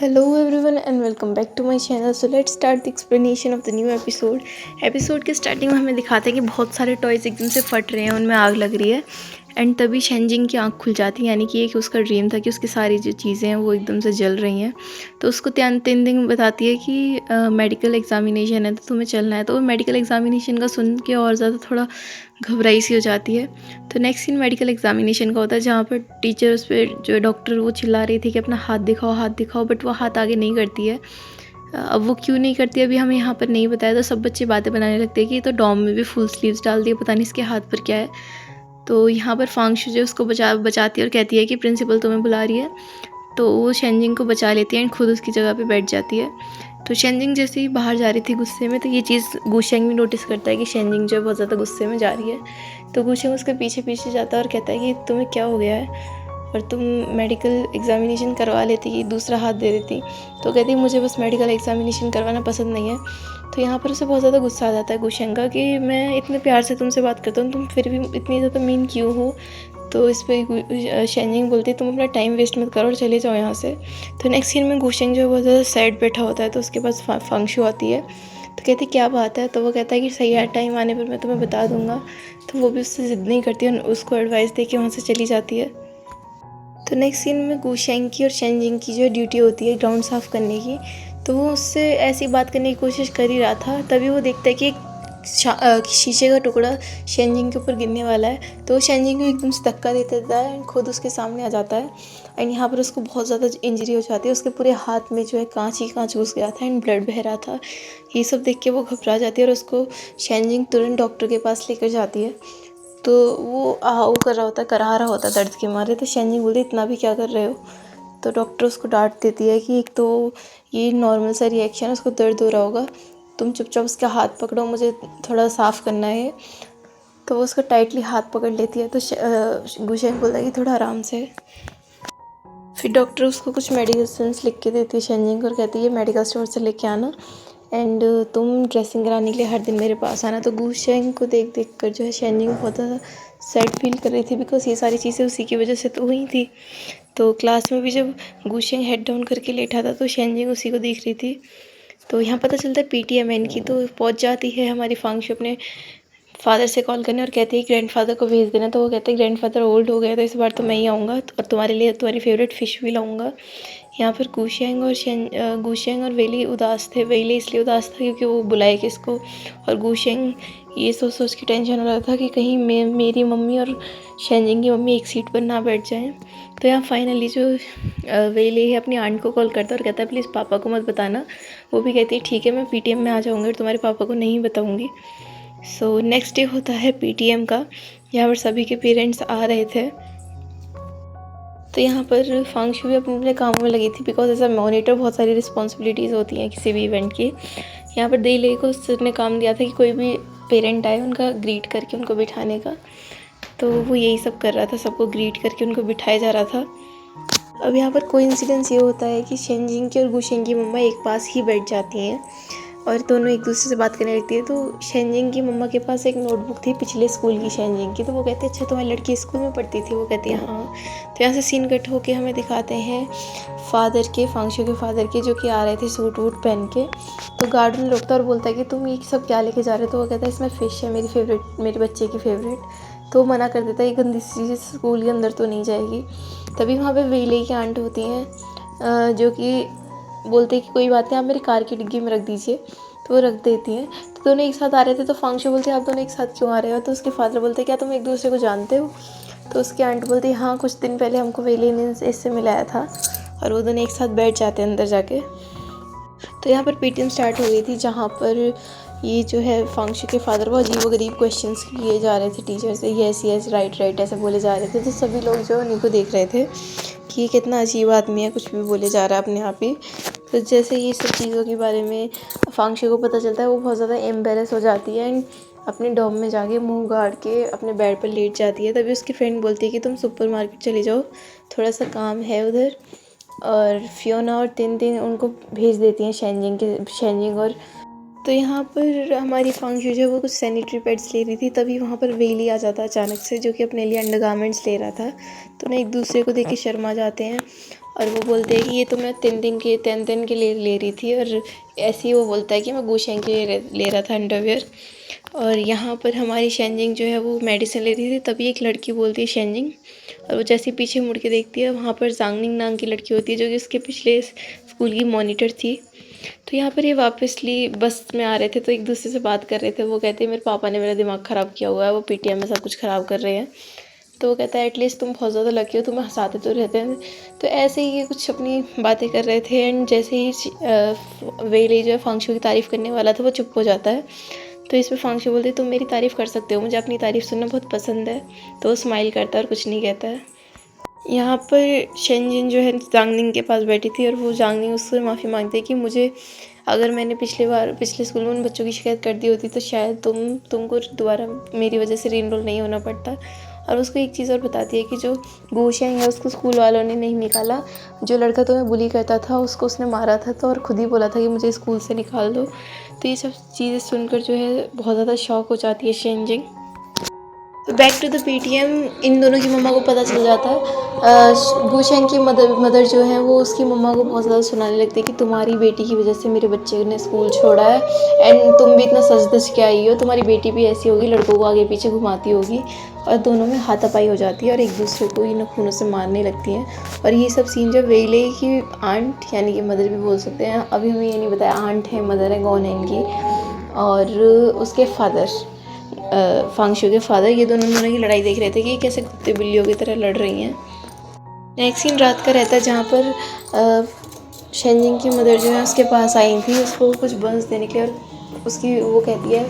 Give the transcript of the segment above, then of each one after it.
Hello everyone and welcome back to my channel. So let's start the explanation of the new episode. Episode के starting में हमें दिखाते हैं कि बहुत सारे टॉयज़ एकदम से फट रहे हैं, उनमें आग लग रही है। एंड तभी शेनजिंग की आँख खुल जाती है, यानी कि एक उसका ड्रीम था कि उसकी सारी जो चीज़ें हैं वो एकदम से जल रही हैं। तो उसको तिन बताती है कि मेडिकल एग्जामिनेशन है तो तुम्हें चलना है। तो वो मेडिकल एग्जामिनेशन का सुन के और ज़्यादा थोड़ा घबराई सी हो जाती है। तो नेक्स्ट सीन मेडिकल एग्जामिनेशन का होता है, जहाँ पर टीचर उस पर जो डॉक्टर वो चिल्ला रही थी कि अपना हाथ दिखाओ, बट वो हाथ आगे नहीं करती है। अब वो क्यों नहीं करती अभी हमें यहाँ पर नहीं बताया। तो सब बच्चे बातें बनाने लगते हैं कि तो डॉम में भी फुल स्लीव्स डाल दिए, पता नहीं इसके हाथ पर क्या है। तो यहाँ पर फांगशु जो उसको बचाती है और कहती है कि प्रिंसिपल तुम्हें बुला रही है। तो वो शेनजिंग को बचा लेती है एंड खुद उसकी जगह पे बैठ जाती है। तो शेनजिंग जैसे ही बाहर जा रही थी गुस्से में, तो ये चीज़ गुशेंग भी नोटिस करता है कि शेनजिंग जो है बहुत ज़्यादा गुस्से में जा रही है। तो गुशेंग उसके पीछे पीछे जाता है और कहता है कि तुम्हें क्या हो गया है, और तुम मेडिकल एग्ज़ामिनेशन करवा लेती, दूसरा हाथ दे देती। तो कहती मुझे बस मेडिकल एग्ज़ामिनेशन करवाना पसंद नहीं है। तो यहाँ पर उसे बहुत ज़्यादा गुस्सा आ जाता है गुशेंग का कि मैं इतने प्यार से तुमसे बात करता हूँ, तुम फिर भी इतनी ज़्यादा मीन क्यों हो। तो इस पर शेनजिंग बोलती है तुम अपना टाइम वेस्ट मत करो और चले जाओ यहाँ से। तो नेक्स्ट सीन में गुशेंग जो है बहुत ज़्यादा सैड बैठा होता है, तो उसके पास फांगशु आती है। तो कहती क्या बात है। तो वो कहता है कि सही है, टाइम आने पर मैं तुम्हें बता दूंगा। तो वो भी उससे ज़िद नहीं करती और उसको एडवाइस दे के वहाँ से चली जाती है। तो नेक्स्ट सीन में गुशेंग की और शेनजिंग की जो ड्यूटी होती है ग्राउंड साफ़ करने की, तो वो उससे ऐसी बात करने की कोशिश कर ही रहा था, तभी वो देखता है कि एक शीशे का टुकड़ा शेनजिंग के ऊपर गिरने वाला है। तो वो शेनजिंग को एकदम से धक्का दे देता है एंड खुद उसके सामने आ जाता है। एंड यहाँ पर उसको बहुत ज़्यादा इंजरी हो जाती है, उसके पूरे हाथ में जो है कांच ही कांच घुस गया था एंड ब्लड बह रहा था। ये सब देख के वो घबरा जाती है और उसको शेनजिंग तुरंत डॉक्टर के पास लेकर जाती है। तो वो आओ कर रहा होता है, करा रहा होता है दर्द के मारे। तो शेनजिंग बोलती इतना भी क्या कर रहे हो। तो डॉक्टर उसको डांट देती है कि एक तो ये नॉर्मल सा रिएक्शन है, उसको दर्द हो रहा होगा, तुम चुपचाप उसका हाथ पकड़ो, मुझे थोड़ा साफ़ करना है। तो वो उसका टाइटली हाथ पकड़ लेती है। तो गुशेंग बोलता है कि थोड़ा आराम से। फिर डॉक्टर उसको कुछ मेडिसिन्स लिख के देती है शेनजिंग को और कहती है मेडिकल स्टोर से लेके आना एंड तुम ड्रेसिंग कराने के लिए हर दिन मेरे पास आना। तो गुशेंग को देख देख कर जो है शेनजिंग बहुत ज़्यादा सैड फील कर रही थी, बिकॉज ये सारी चीज़ें उसी की वजह से तो हुई थी। तो क्लास में भी जब गुशेंग हेड डाउन करके लेटा था तो शेनजिंग उसी को देख रही थी। तो यहाँ पता चलता है पीटीएमएन की। तो पहुँच जाती है हमारी फांगशु अपने फादर से कॉल करने और कहती है ग्रैंडफादर को भेज देना। तो वो कहते हैं ग्रैंडफादर ओल्ड हो गए तो इस बार तो मैं ही आऊँगा और तुम्हारे लिए तुम्हारी फेवरेट फ़िश भी लाऊँगा। यहाँ पर गुशेंग और वेली उदास थे। वेली इसलिए उदास था क्योंकि वो बुलाए किसको, और गुशेंग ये सोच सोच के टेंशन हो रहा था कि कहीं मेरी मम्मी और शेनजिंग की मम्मी एक सीट पर ना बैठ जाएं। तो यहाँ फाइनली जो वेली है अपनी आंट को कॉल करता है और कहता है प्लीज़ पापा को मत बताना। वो भी कहती है ठीक है, मैं पीटीएम में आ जाऊँगी और तुम्हारे पापा को नहीं बताऊँगी। सो नेक्स्ट डे होता है पीटीएम का, यहाँ पर सभी के पेरेंट्स आ रहे थे। तो यहाँ पर फांगशु भी अपने अपने कामों में लगी थी, बिकॉज एज अ मॉनिटर बहुत सारी रिस्पॉन्सिबिलिटीज़ होती हैं किसी भी इवेंट की। यहाँ पर देले को सर ने काम दिया था कि कोई भी पेरेंट आए उनका ग्रीट करके उनको बिठाने का। तो वो यही सब कर रहा था, सबको ग्रीट करके उनको बिठाया जा रहा था। अब यहाँ पर कोइंसिडेंस ये होता है कि शेनजिंग की और गुशेंग की मम्मा एक पास ही बैठ जाती हैं और दोनों एक दूसरे से बात करने लगती है। तो शेनजिंग की मम्मा के पास एक नोटबुक थी पिछले स्कूल की शेनजिंग की। तो वो कहते हैं अच्छा तुम्हारी लड़की स्कूल में पढ़ती थी। वो कहती है हाँ। तो यहाँ से सीन कट होके हमें दिखाते हैं फांगशु के फादर के, जो कि आ रहे थे सूट वूट पहन के। तो गार्ड में रोकता और बोलता है कि तुम ये सब क्या लेके जा रहे हो। तो वो कहता है इसमें फ़िश है, मेरी फेवरेट, मेरे बच्चे की फेवरेट। तो वो मना कर देता है ये गंदी चीज़ स्कूल के अंदर तो नहीं जाएगी। तभी वहाँ पे वेले की आंट होती हैं, जो कि बोलते हैं कि कोई बात नहीं, आप मेरी कार की डिग्गी में रख दीजिए। तो वो रख देती हैं। तो दोनों एक साथ आ रहे थे। तो फांगशु बोलती है आप दोनों एक साथ क्यों आ रहे हो। तो उसके फादर बोलते हैं क्या तुम एक दूसरे को जानते हो। तो उसकी आंट बोलती है हाँ, कुछ दिन पहले हमको वेले ने इससे मिलाया था। और वो दोनों एक साथ बैठ जाते हैं अंदर जाके। तो यहाँ पर पीटीएम स्टार्ट हो गई थी, जहाँ पर ये जो है फांगशु के फादर वो अजीबोगरीब क्वेश्चंस किए जा रहे थे टीचर से, येस येस राइट राइट ऐसे बोले जा रहे थे। तो सभी लोग जो उन्हीं को देख रहे थे कि ये कितना अजीब आदमी है, कुछ भी बोले जा रहा है अपने आप ही। तो जैसे ये सब चीज़ों के बारे में फांगशु को पता चलता है, वो बहुत ज़्यादा एम्बेरस हो जाती है एंड अपने डॉम में जाके मुंह गाड़ के अपने बेड पर लेट जाती है। तभी उसकी फ्रेंड बोलती है कि तुम सुपरमार्केट चले जाओ, थोड़ा सा काम है उधर। और फियोना और तिन उनको भेज देती हैं शेनजिंग तो यहाँ पर हमारी फांगशू जो है वो कुछ सैनिटरी पैड्स ले रही थी, तभी वहाँ पर वेली आ जाता है अचानक से, जो कि अपने लिए अंडरगारमेंट्स ले रहा था। तो ना एक दूसरे को देख के शर्मा जाते हैं और वो बोलते हैं कि ये तो मैं 3 दिन के लिए ले रही थी, और ऐसे ही वो बोलता है कि मैं गुशेंग के लिए ले रहा था अंडरवेयर। और यहाँ पर हमारी शेंजिंग जो है वो मेडिसिन ले रही थी, तभी एक लड़की बोलती है शेंजिंग, और वो जैसे पीछे मुड़ के देखती है वहाँ पर जांगनिंग नाम की लड़की होती है, जो कि उसके पिछले स्कूल की मॉनिटर थी। तो यहाँ पर ये वापसली बस में आ रहे थे, तो एक दूसरे से बात कर रहे थे। वो कहते हैं मेरे पापा ने मेरा दिमाग ख़राब किया हुआ है, वो पीटीएम में सब कुछ ख़राब कर रहे हैं। तो वो कहता है एटलीस्ट तुम बहुत ज़्यादा लकी हो, तुम्हें हंसाते तो रहते हैं। तो ऐसे ही ये कुछ अपनी बातें कर रहे थे, एंड जैसे ही वेली जो है फांगशू की तारीफ़ करने वाला था, वो चुप हो जाता है। तो इस पर फांगशू बोलती है तुम मेरी तारीफ़ कर सकते हो, मुझे अपनी तारीफ़ सुनना बहुत पसंद है। तो वो स्माइल करता है और कुछ नहीं कहता है। यहाँ पर शेंजिन जो है जांगनिंग के पास बैठी थी, और वो जांगनिंग उससे माफ़ी मांगती है कि मुझे अगर मैंने पिछले स्कूल में उन बच्चों की शिकायत कर दी होती तो शायद तुमको दोबारा मेरी वजह से रीनरोल नहीं होना पड़ता। और उसको एक चीज़ और बताती है कि जो गुशेंग है उसको स्कूल वालों ने नहीं निकाला, जो लड़का तुम्हें बुली करता था उसको उसने मारा था, तो और ख़ुद ही बोला था कि मुझे स्कूल से निकाल दो। तो ये सब चीज़ें सुनकर जो है बहुत ज़्यादा शॉक हो जाती है शेंजिंग। तो बैक टू द पीटीएम, इन दोनों की मम्मा को पता चल जाता है। गुशेंग की मदर जो है वो उसकी मम्मा को बहुत ज़्यादा सुनाने लगती है कि तुम्हारी बेटी की वजह से मेरे बच्चे ने स्कूल छोड़ा है, एंड तुम भी इतना सच धज के आई हो, तुम्हारी बेटी भी ऐसी होगी, लड़कों को आगे पीछे घुमाती होगी। और दोनों में हाथापाई हो जाती है और एक दूसरे को इन खूनों से मारने लगती हैं। और ये सब सीन जब वेले की आंट यानी कि मदर भी बोल सकते हैं, अभी हमें ये नहीं बताया आंट है मदर है कौन है इनकी, और उसके फादर फांगशू के फादर, ये दोनों की लड़ाई देख रहे थे कि कैसे कुत्ते बिल्लियों की तरह लड़ रही हैं। नेक्स्ट सीन रात का रहता है, जहाँ पर शेंजिंग की मदर जो है उसके पास आई थी उसको कुछ बर्न्स देने के लिए, और उसकी वो कहती है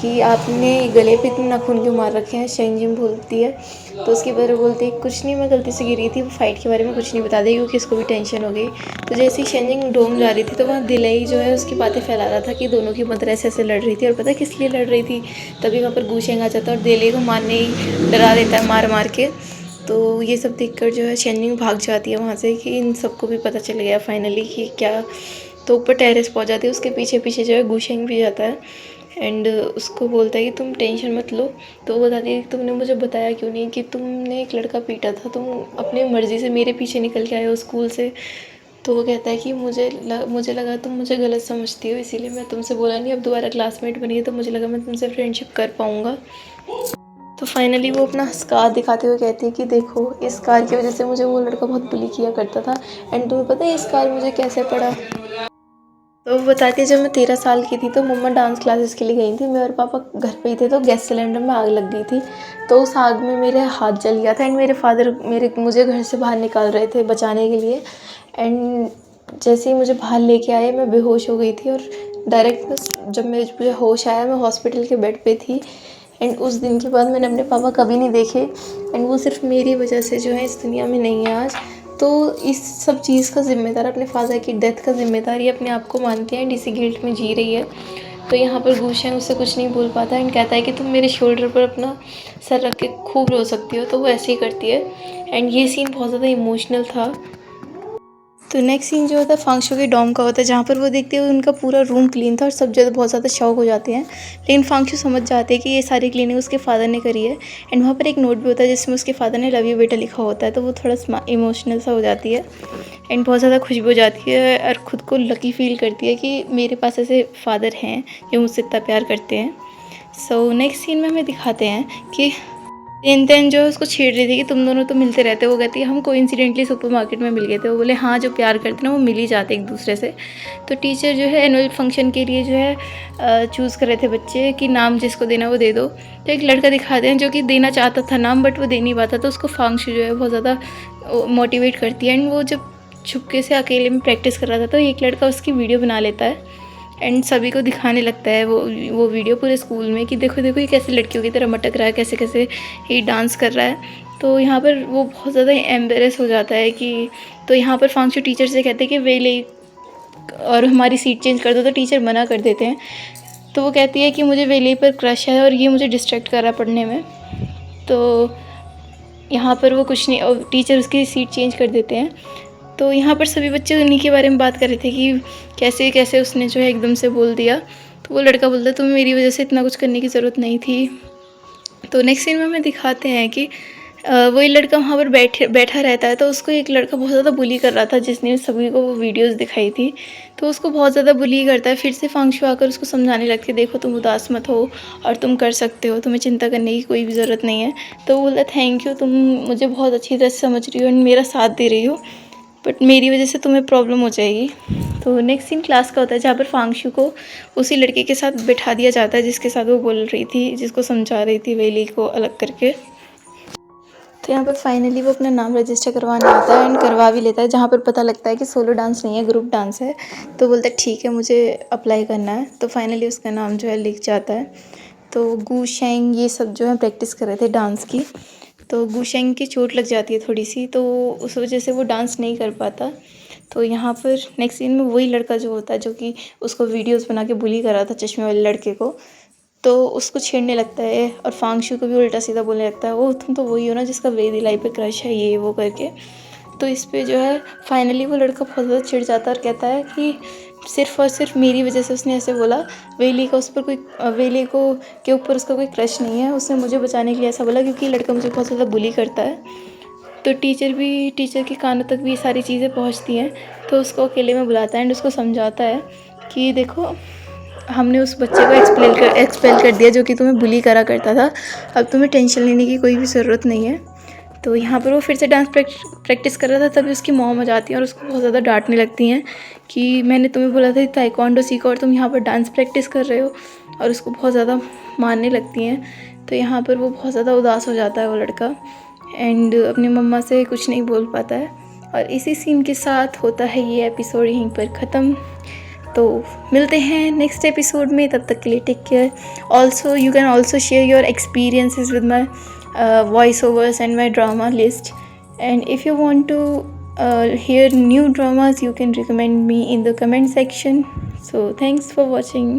कि आपने गले पे इतने नाखून क्यों मार रखे हैं। शेंजिंग बोलती है, तो उसकी मदर बोलती है कुछ नहीं, मैं गलती से गिरी थी, वो फाइट के बारे में कुछ नहीं बता दी क्योंकि इसको भी टेंशन हो गई। तो जैसे ही शेंजिंग डोम जा रही थी, तो वहाँ दिलई जो है उसकी बातें फैला रहा था कि दोनों की मदर ऐसे ऐसे लड़ रही थी, और पता है किस लिए लड़ रही थी। तभी वहाँ पर गुशेंग आ जाता है और दिलई को मारने ही डरा देता है मार मार के। तो ये सब देखकर जो है शेंजिंग भाग जाती है वहाँ से, कि इन सबको भी पता चल गया फाइनली कि क्या। तो ऊपर टेरेस पहुँच जाती है, उसके पीछे पीछे जो है गुशेंग भी जाता है, एंड उसको बोलता है कि तुम टेंशन मत लो। तो वो बताती है कि तुमने मुझे बताया क्यों नहीं कि तुमने एक लड़का पीटा था, तुम अपनी मर्ज़ी से मेरे पीछे निकल के आए हो स्कूल से। तो वो कहता है कि मुझे लगा तुम मुझे गलत समझती हो, इसीलिए मैं तुमसे बोला नहीं। अब दोबारा क्लासमेट बनी है तो मुझे लगा मैं तुमसे फ्रेंडशिप कर पाऊँगा। तो फाइनली वो अपना स्कार दिखाते हुए कहती है कि देखो इस स्कार की वजह से मुझे वो लड़का बहुत बुली किया करता था, एंड तुम्हें पता है इस स्कार मुझे कैसे पड़ा। तो वो बताती है जब मैं 13 साल की थी तो मम्मा डांस क्लासेस के लिए गई थी, मैं और पापा घर पे ही थे, तो गैस सिलेंडर में आग लग गई थी। तो उस आग में मेरे हाथ जल गया था, एंड मेरे फादर मुझे घर से बाहर निकाल रहे थे बचाने के लिए। एंड जैसे ही मुझे बाहर लेके आए मैं बेहोश हो गई थी, और डायरेक्ट जब मुझे होश आया मैं हॉस्पिटल के बेड पे थी। एंड उस दिन के बाद मैंने अपने पापा कभी नहीं देखे, एंड वो सिर्फ मेरी वजह से जो है इस दुनिया में नहीं है आज। तो इस सब चीज़ का ज़िम्मेदार, अपने फादर की डेथ का ज़िम्मेदार ये अपने आप को मानती है, एंड इसी गिल्ट में जी रही है। तो यहाँ पर गुशेंग उससे कुछ नहीं बोल पाता, एंड कहता है कि तुम मेरे शोल्डर पर अपना सर रख के खूब रो सकती हो। तो वो ऐसे ही करती है, एंड ये सीन बहुत ज़्यादा इमोशनल था। तो नेक्स्ट सीन जो होता है फांगशू के डॉम का होता है, जहाँ पर वो देखते हैं उनका पूरा रूम क्लीन था, और सब ज़्यादा बहुत ज़्यादा शॉक हो जाते हैं। लेकिन फांगशू समझ जाते हैं कि ये सारी क्लीनिंग उसके फादर ने करी है, एंड वहाँ पर एक नोट भी होता है जिसमें उसके फादर ने लव यू बेटा लिखा होता है। तो वो थोड़ा इमोशनल सा हो जाती है, एंड बहुत ज़्यादा खुश भी हो जाती है, और ख़ुद को लकी फील करती है कि मेरे पास ऐसे फादर हैं जो मुझसे इतना प्यार करते हैं। सो नेक्स्ट सीन में हमें दिखाते हैं कि तेन जो है उसको छेड़ रही थी कि तुम दोनों तो मिलते रहते हो। वो कहती है हम कोइंसिडेंटली सुपरमार्केट में मिल गए थे। वो बोले हाँ, जो प्यार करते ना वो मिल ही जाते एक दूसरे से। तो टीचर जो है एनुअल फंक्शन के लिए जो है चूज़ कर रहे थे बच्चे कि नाम जिसको देना वो दे दो। तो एक लड़का दिखाते हैं जो कि देना चाहता था नाम, बट वो दे नहीं पाता। तो उसको फांगशू जो है बहुत ज़्यादा मोटिवेट करती है, एंड वो जब छुपके से अकेले में प्रैक्टिस कर रहा था तो एक लड़का उसकी वीडियो बना लेता है, एंड सभी को दिखाने लगता है वो वीडियो पूरे स्कूल में कि देखो देखो ये कैसे लड़कियों की तरह मटक रहा है, कैसे कैसे ये डांस कर रहा है। तो यहाँ पर वो बहुत ज़्यादा एम्बेरस हो जाता है कि, तो यहाँ पर फांगशू टीचर से कहते हैं कि वे ले और हमारी सीट चेंज कर दो, तो टीचर मना कर देते हैं। तो वो कहती है कि मुझे वेले पर क्रश है और ये मुझे डिस्ट्रैक्ट कर रहा है पढ़ने में। तो यहाँ पर वो कुछ नहीं, और टीचर उसकी सीट चेंज कर देते हैं। तो यहाँ पर सभी बच्चे उन्हीं के बारे में बात कर रहे थे कि कैसे कैसे उसने जो है एकदम से बोल दिया। तो वो लड़का बोलता है तुम्हें मेरी वजह से इतना कुछ करने की ज़रूरत नहीं थी। तो नेक्स्ट सीन में हमें दिखाते हैं कि वही लड़का वहाँ पर बैठा रहता है, तो उसको एक लड़का बहुत ज़्यादा बुली कर रहा था जिसने सभी को वो वीडियोस दिखाई थी। तो उसको बहुत ज़्यादा बुली करता है। फिर से फांगशु आकर उसको समझाने लगती है, देखो तुम उदास मत हो और तुम कर सकते हो, तुम्हें चिंता करने की कोई भी ज़रूरत नहीं है। तो वो बोला थैंक यू, तुम मुझे बहुत अच्छी तरह से समझ रही हो और मेरा साथ दे रही हो, बट मेरी वजह से तुम्हें प्रॉब्लम हो जाएगी। तो नेक्स्ट सीन क्लास का होता है जहाँ पर फांगशु को उसी लड़के के साथ बैठा दिया जाता है जिसके साथ वो बोल रही थी, जिसको समझा रही थी वेली को अलग करके। तो यहाँ पर फाइनली वो अपना नाम रजिस्टर करवाने आता है एंड करवा भी लेता है, जहाँ पर पता लगता है कि सोलो डांस नहीं है, ग्रुप डांस है। तो बोलता है ठीक है, मुझे अप्लाई करना है। तो फाइनली उसका नाम जो है लिख जाता है। तो गू शेंग ये सब जो है प्रैक्टिस कर रहे थे डांस की। तो गू शेंग की चोट लग जाती है थोड़ी सी, तो उस वजह से वो डांस नहीं कर पाता। तो यहाँ पर नेक्स्ट सीन में वही लड़का जो होता है जो कि उसको वीडियोस बना के बुली कर रहा था चश्मे वाले लड़के को, तो उसको छेड़ने लगता है और फांगशु को भी उल्टा सीधा बोलने लगता है, ओ तुम तो वही हो ना जिसका वेदीलाई पे क्रश है, ये वो करके। तो इस पे जो है फाइनली वो लड़का बहुत ज़्यादा चिढ़ जाता है और कहता है कि सिर्फ़ और सिर्फ मेरी वजह से उसने ऐसे बोला, वेली का उस पर कोई वेली को के ऊपर उसका कोई क्रश नहीं है, उसने मुझे बचाने के लिए ऐसा बोला क्योंकि लड़का मुझे बहुत ज़्यादा बुली करता है। तो टीचर के कानों तक भी ये सारी चीज़ें पहुंचती हैं। तो उसको अकेले में बुलाता है एंड उसको समझाता है कि देखो हमने उस बच्चे को एक्सपेल कर दिया जो कि तुम्हें बुली करा करता था, अब तुम्हें टेंशन लेने की कोई भी ज़रूरत नहीं है। तो यहाँ पर वो फिर से डांस प्रैक्टिस कर रहा था, तभी उसकी मॉम आ जाती है और उसको बहुत ज़्यादा डांटने लगती हैं कि मैंने तुम्हें बोला था ताइक्वांडो सीखो और तुम यहाँ पर डांस प्रैक्टिस कर रहे हो, और उसको बहुत ज़्यादा मारने लगती हैं। तो यहाँ पर वो बहुत ज़्यादा उदास हो जाता है वो लड़का एंड अपनी मम्मा से कुछ नहीं बोल पाता है। और इसी सीन के साथ होता है ये एपिसोड यहीं पर ख़त्म। तो मिलते हैं नेक्स्ट एपिसोड में, तब तक के लिए take care. Also you can also share your experiences with my voice overs and my drama list, and if you want to hear new dramas you can recommend me in the comment section. So thanks for watching.